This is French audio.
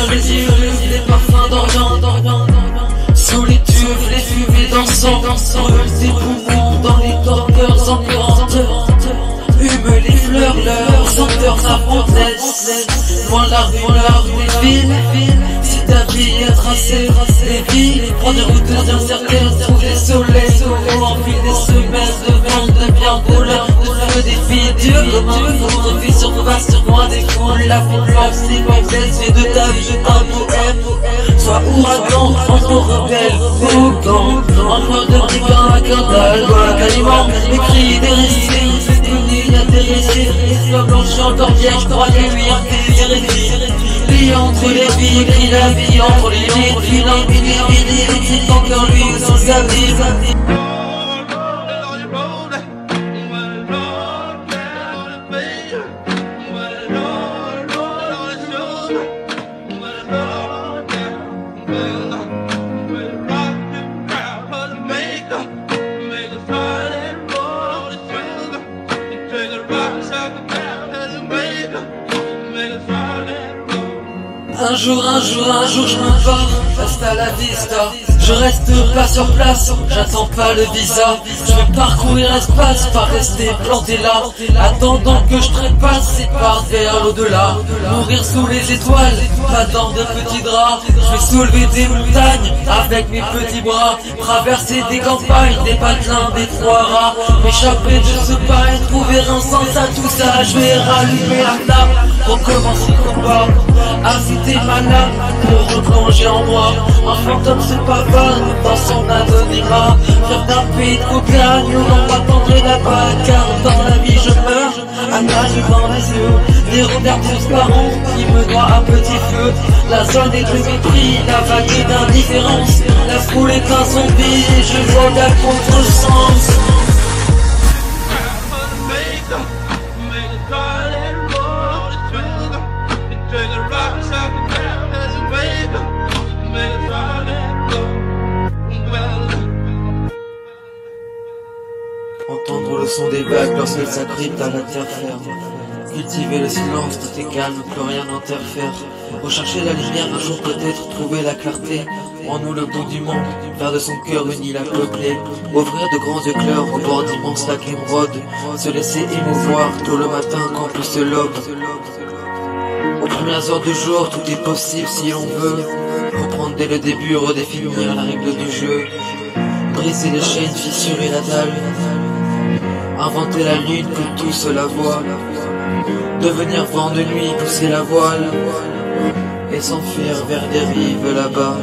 Respire les parfums d'Orient. Sous les tubes, les fumées dansant. Brûle tes poumons dans les torpeurs ambulantes. Hume les fleurs, leurs senteurs savantesses. Loin la rumeur des villes. Si ta vie a tracé les villes, prends des routes incertaines, trouve les soleils. Enfile des semaines de vente, de bien voleur, de feu des filles dures. Comme un foudre vit surface, loin des foules. La force, les complexes, fait de ta vie un poème. Sois ouragan, entre rebelles, faucon. Entre de brigands à Quintal, Calimand, écrit des récits. Intéressé, la blanche encore vieille, je crois que lui lit entre les vies, écrit la vie entre les lignes, filant, c'est encore lui sans sa vie. Un jour, je me pars, hasta la vista. Je reste pas sur place, j'attends pas le visa. Je vais parcourir l'espace, pas rester planté là. Attendant que je trépasse et parte vers l'au-delà. Mourir sous les étoiles, pas dans de petits draps. Je vais soulever des montagnes avec mes petits bras. Traverser des campagnes, des patelins, des trois rats. M'échapper de ce pas et trouver un sens à tout ça. Je vais rallumer la flamme, recommencer le combat. Inciter ma lame pour replonger en moi. Un fantôme se pavane dans son anonymat. Rêve d'un pays de cocagne où l'on m'attendrait là-bas. Car dans la vie je meurs à nager dans les yeux. Des regards transparents qui me noient à petit feu. La zone est de mépris, la vague d'indifférence. La foule est un zombie et je vois la contresens. Entendre le son des vagues lorsqu'elles s'agrippent à la terre ferme. Cultiver le silence, tout est calme, plus rien n'interfère. Rechercher la lumière, un jour peut-être trouver la clarté. En nous le bout du monde, faire de son cœur une île à peupler. Ouvrir de grands éclairs au bord d'immenses lacs émeraudes. Se laisser émouvoir tôt le matin quand pousse l'aube. Aux premières heures du jour, tout est possible si on veut. Reprendre dès le début, redéfinir la règle du jeu. Briser les chaînes, fissurer la dalle. Inventer la lune que tous la voient. Devenir vent de nuit, pousser la voile. Et s'enfuir vers des rives là-bas.